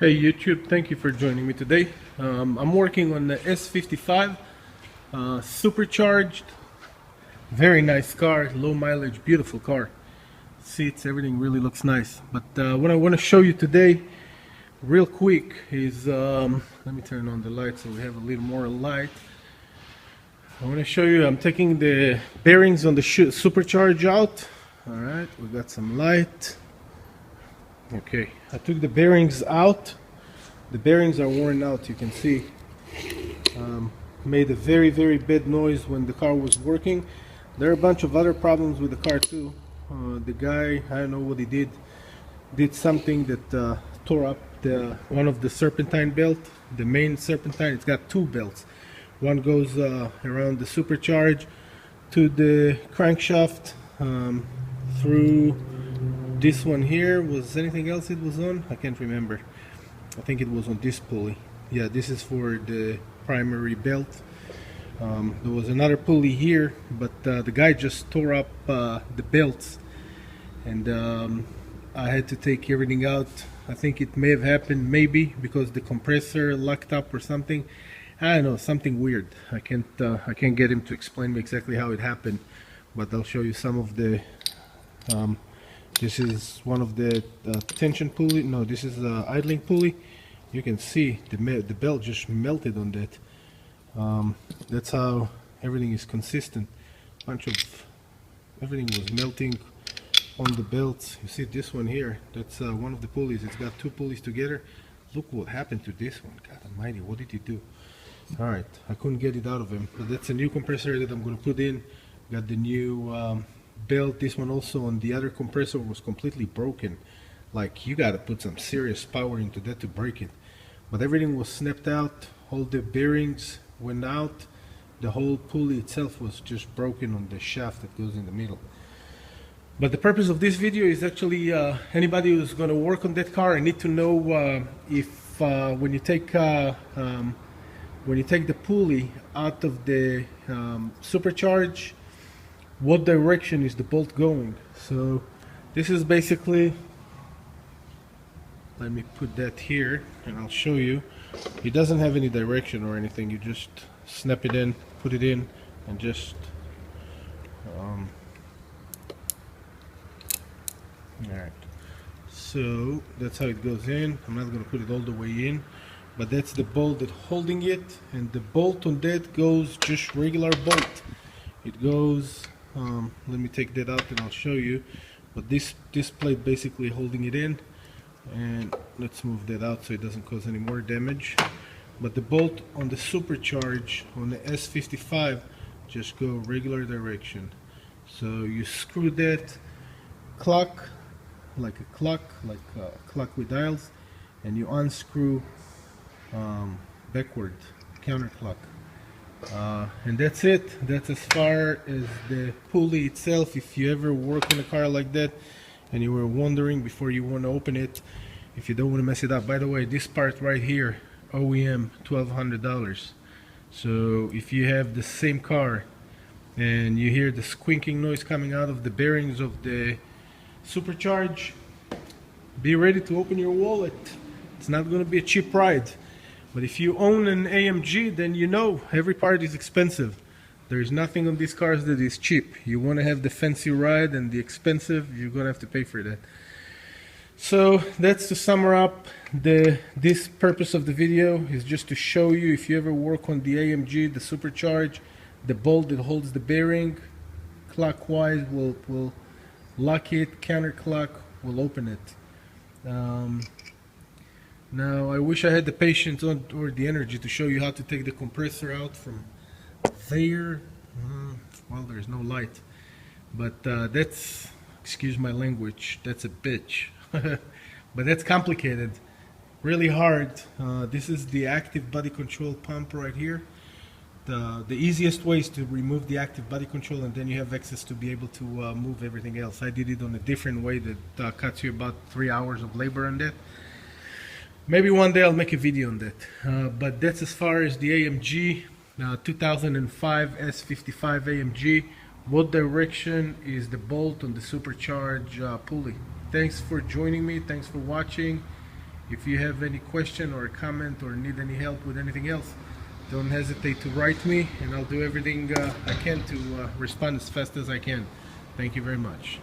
Hey YouTube, thank you for joining me today. I'm working on the S55 Supercharged. Very nice car, low mileage, beautiful car. Seats, everything really looks nice. But what I want to show you today, real quick, is let me turn on the light so we have a little more light. I want to show you, I'm taking the bearings on the Supercharge out. Alright, we got some light. Okay, I took the bearings out. The bearings are worn out, you can see. Made a very bad noise when the car was working. There are a bunch of other problems with the car too. The guy, I don't know what he did something that tore up one of the serpentine belt, the main serpentine. It's got two belts. One goes around the supercharge to the crankshaft, through this one here. Was anything else it was on? I can't remember. I think it was on this pulley. Yeah, this is for the primary belt. There was another pulley here, but the guy just tore up the belts, and I had to take everything out. I think it may have happened maybe because the compressor locked up or something. I don't know, something weird. I can't get him to explain me exactly how it happened, but I'll show you some of the this is one of the tension pulley. No, this is the idling pulley. You can see the belt just melted on that. That's how everything is consistent. Everything was melting on the belts. You see this one here, that's one of the pulleys. It's got two pulleys together. Look what happened to this one. God almighty, what did he do? Alright, I couldn't get it out of him. But that's a new compressor that I'm going to put in. Got the new belt. This one also on the other compressor was completely broken. Like, you got to put some serious power into that to break it. But everything was snapped out. All the bearings went out. The whole pulley itself was just broken on the shaft that goes in the middle. But the purpose of this video is actually anybody who's going to work on that car, I need to know if when you take the pulley out of the supercharge, what direction is the bolt going. So this is basically, let me put that here and I'll show you. It doesn't have any direction or anything. You just snap it in, put it in, and just alright, so that's how it goes in. I'm not going to put it all the way in, but that's the bolt that's holding it, and the bolt on that goes just regular bolt. It goes, let me take that out and I'll show you, but this plate basically holding it in, and let's move that out so it doesn't cause any more damage. But the bolt on the supercharge on the S55 just go regular direction. So you screw that clock like a clock with dials, and you unscrew backward counterclock, and that's it. That's as far as the pulley itself. If you ever work in a car like that and you were wondering before you want to open it, if you don't want to mess it up, by the way, this part right here, OEM, $1,200. So if you have the same car and you hear the squeaking noise coming out of the bearings of the supercharge, be ready to open your wallet. It's not going to be a cheap ride. But if you own an AMG, then you know every part is expensive. There is nothing on these cars that is cheap. You want to have the fancy ride and the expensive, you're going to have to pay for that. So that's to sum up. This purpose of the video is just to show you, if you ever work on the AMG, the Supercharge, the bolt that holds the bearing clockwise will lock it, counterclock will open it. Now I wish I had the patience or the energy to show you how to take the compressor out from there. Well, there's no light, but that's, excuse my language, that's a bitch. But that's complicated, really hard. This is the active body control pump right here. The easiest way is to remove the active body control, and then you have access to be able to move everything else. I did it on a different way that cuts you about 3 hours of labor on that. Maybe one day I'll make a video on that. But that's as far as the AMG 2005 S55 AMG. What direction is the bolt on the supercharge pulley? Thanks for joining me. Thanks for watching. If you have any question or comment or need any help with anything else, don't hesitate to write me, and I'll do everything I can to respond as fast as I can. Thank you very much.